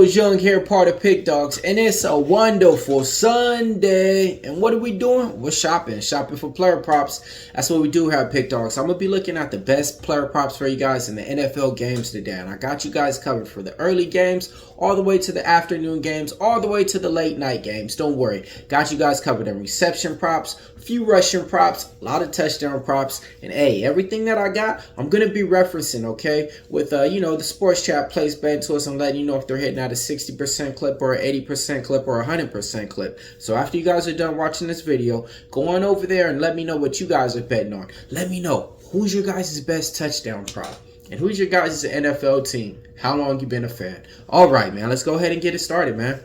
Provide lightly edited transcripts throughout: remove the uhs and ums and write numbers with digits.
Millz Young here, part of Pick Dawgz, and it's a wonderful Sunday. And what are we doing? We're shopping for player props. That's what we do here at Pick Dawgz. I'm gonna be looking at the best player props for you guys in the NFL games today, and I got you guys covered for the early games, all the way to the afternoon games, all the way to the late night games. Don't worry, got you guys covered in reception props, a few rushing props, a lot of touchdown props, and hey, everything that I got, I'm gonna be referencing, okay, with the sports chat plays bet to us and letting you know if they're hitting at a 60% clip or an 80% clip or a 100% clip. So after you guys are done watching this video, go on over there and let me know what you guys are betting on. Let me know who's your guys' best touchdown prop and who's your guys' NFL team. How long you been a fan? All right, man, let's go ahead and get it started, man.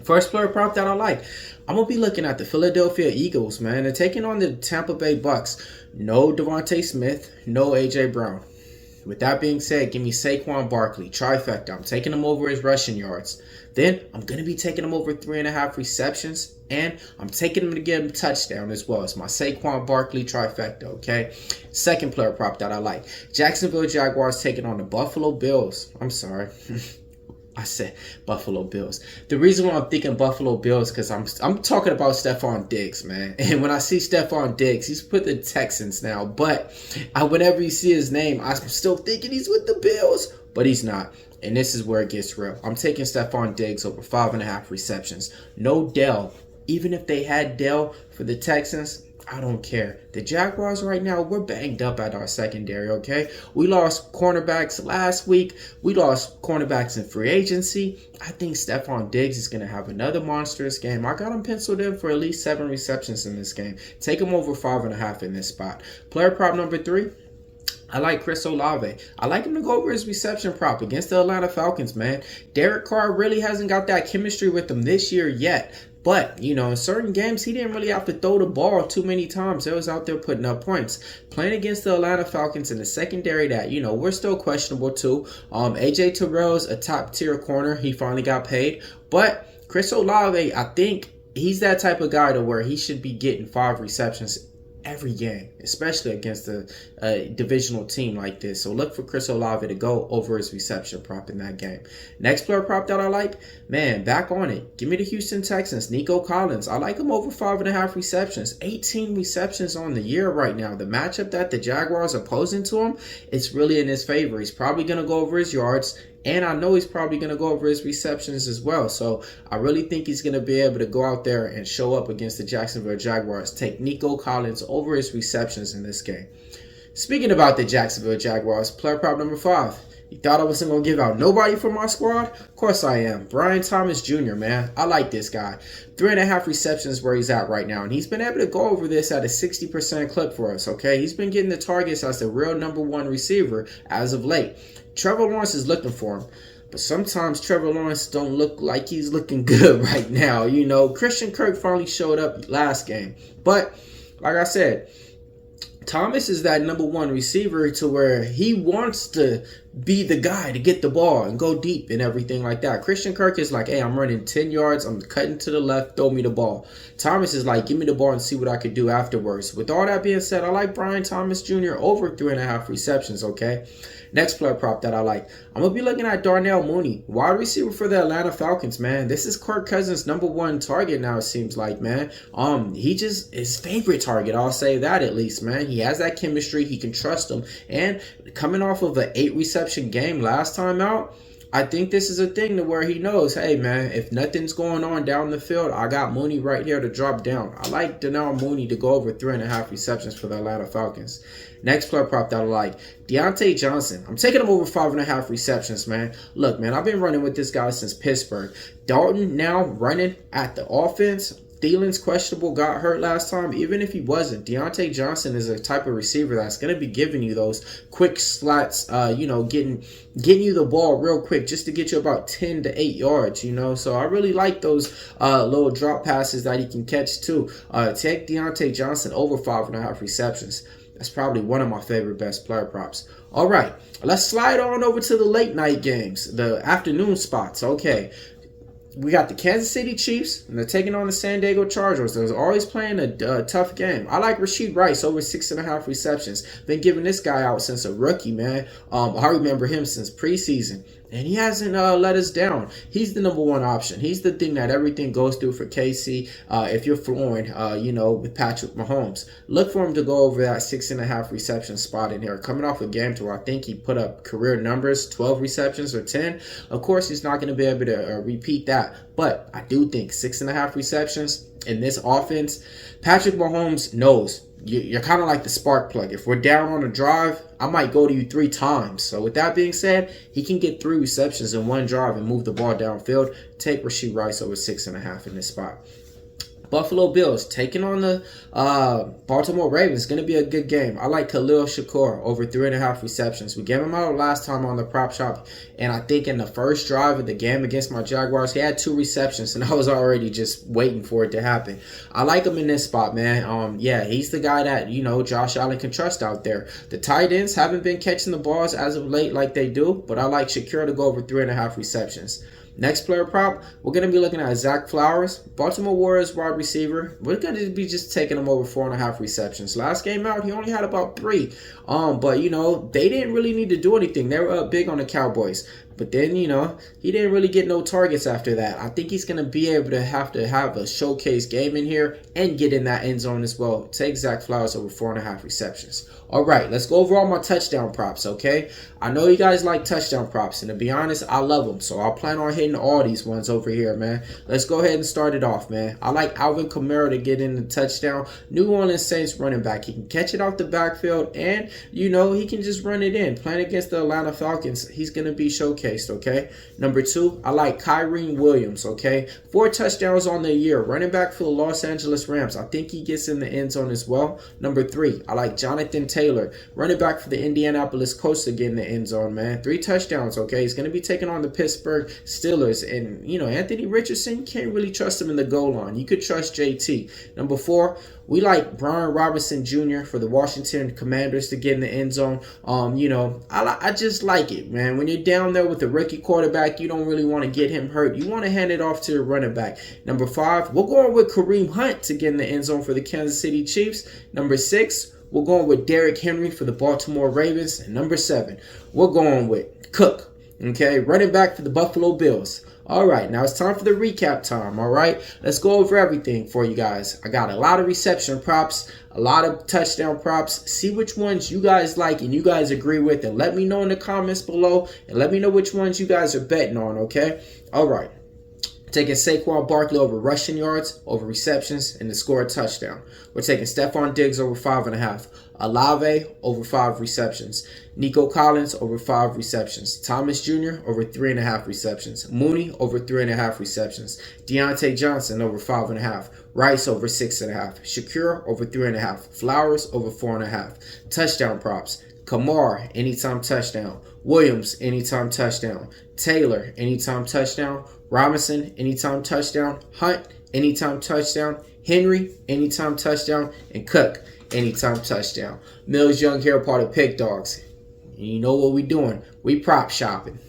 First player prop that I like, I'm going to be looking at the Philadelphia Eagles, man. They're taking on the Tampa Bay Bucks. No Devontae Smith, no A.J. Brown. With that being said, give me Saquon Barkley, trifecta. I'm taking him over his rushing yards. Then I'm going to be taking him over 3.5 receptions. And I'm taking him to get him a touchdown as well. It's my Saquon Barkley trifecta, okay? Second player prop that I like. Jacksonville Jaguars taking on the Buffalo Bills. I'm sorry. I said Buffalo Bills. The reason why I'm thinking Buffalo Bills because I'm talking about Stephon Diggs, man. And when I see Stephon Diggs, he's with the Texans now. But whenever you see his name, I'm still thinking he's with the Bills. But he's not. And this is where it gets real. I'm taking Stephon Diggs over 5.5 receptions. No Dell. Even if they had Dell for the Texans, I don't care. The Jaguars right now, we're banged up at our secondary, okay? We lost cornerbacks last week. We lost cornerbacks in free agency. I think Stephon Diggs is going to have another monstrous game. I got him penciled in for at least 7 receptions in this game. Take him over 5.5 in this spot. Player prop number 3. I like Chris Olave. I like him to go over his reception prop against the Atlanta Falcons, man. Derek Carr really hasn't got that chemistry with him this year yet. But, in certain games, he didn't really have to throw the ball too many times. He was out there putting up points. Playing against the Atlanta Falcons in the secondary that, we're still questionable too. A.J. Terrell's a top-tier corner. He finally got paid. But Chris Olave, I think he's that type of guy to where he should be getting 5 receptions every game, especially against a divisional team like this. So look for Chris Olave to go over his reception prop in that game. Next player prop that I like, man, back on it. Give me the Houston Texans, Nico Collins. I like him over 5.5 receptions. 18 receptions on the year right now. The matchup that the Jaguars are posing to him, it's really in his favor. He's probably going to go over his yards. And I know he's probably going to go over his receptions as well. So I really think he's going to be able to go out there and show up against the Jacksonville Jaguars. Take Nico Collins over his receptions in this game. Speaking about the Jacksonville Jaguars, player prop number 5. You thought I wasn't going to give out nobody for my squad? Of course I am. Brian Thomas Jr., man. I like this guy. 3.5 receptions where he's at right now. And he's been able to go over this at a 60% clip for us, okay? He's been getting the targets as the real #1 receiver as of late. Trevor Lawrence is looking for him. But sometimes Trevor Lawrence don't look like he's looking good right now. Christian Kirk finally showed up last game. But, like I said, Thomas is that #1 receiver to where he wants to be the guy to get the ball and go deep and everything like that. Christian Kirk is like, hey, I'm running 10 yards. I'm cutting to the left. Throw me the ball. Thomas is like, give me the ball and see what I can do afterwards. With all that being said, I like Brian Thomas Jr. over 3.5 receptions, okay? Next player prop that I like. I'm going to be looking at Darnell Mooney, wide receiver for the Atlanta Falcons, man. This is Kirk Cousins' #1 target now, it seems like, man. He just his favorite target, I'll say that at least, man. He has that chemistry. He can trust him. And coming off of an 8 reception game last time out, I think this is a thing to where he knows, hey, man, if nothing's going on down the field, I got Mooney right here to drop down. I like Darnell Mooney to go over 3.5 receptions for the Atlanta Falcons. Next player prop that I like, Deontay Johnson. I'm taking him over 5.5 receptions, man. Look, man, I've been running with this guy since Pittsburgh. Dalton now running at the offense. Thielen's questionable, got hurt last time. Even if he wasn't, Deontay Johnson is a type of receiver that's going to be giving you those quick slots, getting you the ball real quick just to get you about 10 to 8 yards, So I really like those little drop passes that he can catch too. Take Deontay Johnson over 5.5 receptions. That's probably one of my favorite best player props. All right, let's slide on over to the late night games, the afternoon spots. Okay. We got the Kansas City Chiefs, and they're taking on the San Diego Chargers. They're always playing a tough game. I like Rashid Rice over 6.5 receptions. Been giving this guy out since a rookie, man. I remember him since preseason. and he hasn't let us down. He's the #1 option. He's the thing that everything goes through for KC. If you're flooring, with Patrick Mahomes, look for him to go over that 6.5 reception spot in here. Coming off a game to where I think he put up career numbers, 12 receptions or 10. Of course, he's not going to be able to repeat that, but I do think 6.5 receptions in this offense, Patrick Mahomes knows. You're kind of like the spark plug. If we're down on a drive, I might go to you 3 times. So with that being said, he can get 3 receptions in one drive and move the ball downfield. Take Rashee Rice over 6.5 in this spot. Buffalo Bills taking on the Baltimore Ravens. Going to be a good game. I like Khalil Shakur over 3.5 receptions. We gave him out last time on the prop shop, and I think in the first drive of the game against my Jaguars, he had 2 receptions, and I was already just waiting for it to happen. I like him in this spot, man. He's the guy that, Josh Allen can trust out there. The tight ends haven't been catching the balls as of late like they do, but I like Shakur to go over 3.5 receptions. Next player prop, we're going to be looking at Zach Flowers, Baltimore Warriors wide receiver. We're going to be just taking him over 4.5 receptions. Last game out, he only had about 3. But they didn't really need to do anything. They were up big on the Cowboys. But then, he didn't really get no targets after that. I think he's going to be able to have a showcase game in here and get in that end zone as well. Take Zach Flowers over 4.5 receptions. All right, let's go over all my touchdown props, okay? I know you guys like touchdown props, and to be honest, I love them. So I'll plan on hitting all these ones over here, man. Let's go ahead and start it off, man. I like Alvin Kamara to get in the touchdown. New Orleans Saints running back. He can catch it out the backfield, and, he can just run it in. Playing against the Atlanta Falcons, he's going to be showcased, okay? Number 2, I like Kyren Williams, okay? 4 touchdowns on the year. Running back for the Los Angeles Rams. I think he gets in the end zone as well. Number 3, I like Jonathan Taylor, running back for the Indianapolis Colts to get in the end zone, man. 3 touchdowns, okay? He's going to be taking on the Pittsburgh Steelers. And, Anthony Richardson, can't really trust him in the goal line. You could trust JT. Number 4, we like Brian Robinson Jr. for the Washington Commanders to get in the end zone. I just like it, man. When you're down there with the rookie quarterback, you don't really want to get him hurt. You want to hand it off to the running back. Number 5, we're going with Kareem Hunt to get in the end zone for the Kansas City Chiefs. Number 6, we're going with Derrick Henry for the Baltimore Ravens. And number 7, we're going with Cook, okay, running back for the Buffalo Bills. All right, now it's time for the recap time, all right? Let's go over everything for you guys. I got a lot of reception props, a lot of touchdown props. See which ones you guys like and you guys agree with, and let me know in the comments below, and let me know which ones you guys are betting on, okay? All right. Taking Saquon Barkley over rushing yards, over receptions, and to score a touchdown. We're taking Stephon Diggs over 5.5. Olave over 5 receptions. Nico Collins over 5 receptions. Thomas Jr. over 3.5 receptions. Mooney over 3.5 receptions. Deontay Johnson over 5.5. Rice over 6.5. Shakur over 3.5. Flowers over 4.5. Touchdown props. Kamara, anytime touchdown. Williams, anytime touchdown. Taylor, anytime touchdown. Robinson, anytime touchdown. Hunt, anytime touchdown. Henry, anytime touchdown. And Cook, anytime touchdown. Millz Young here, part of Pick Dawgz. And you know what we doing. We prop shopping.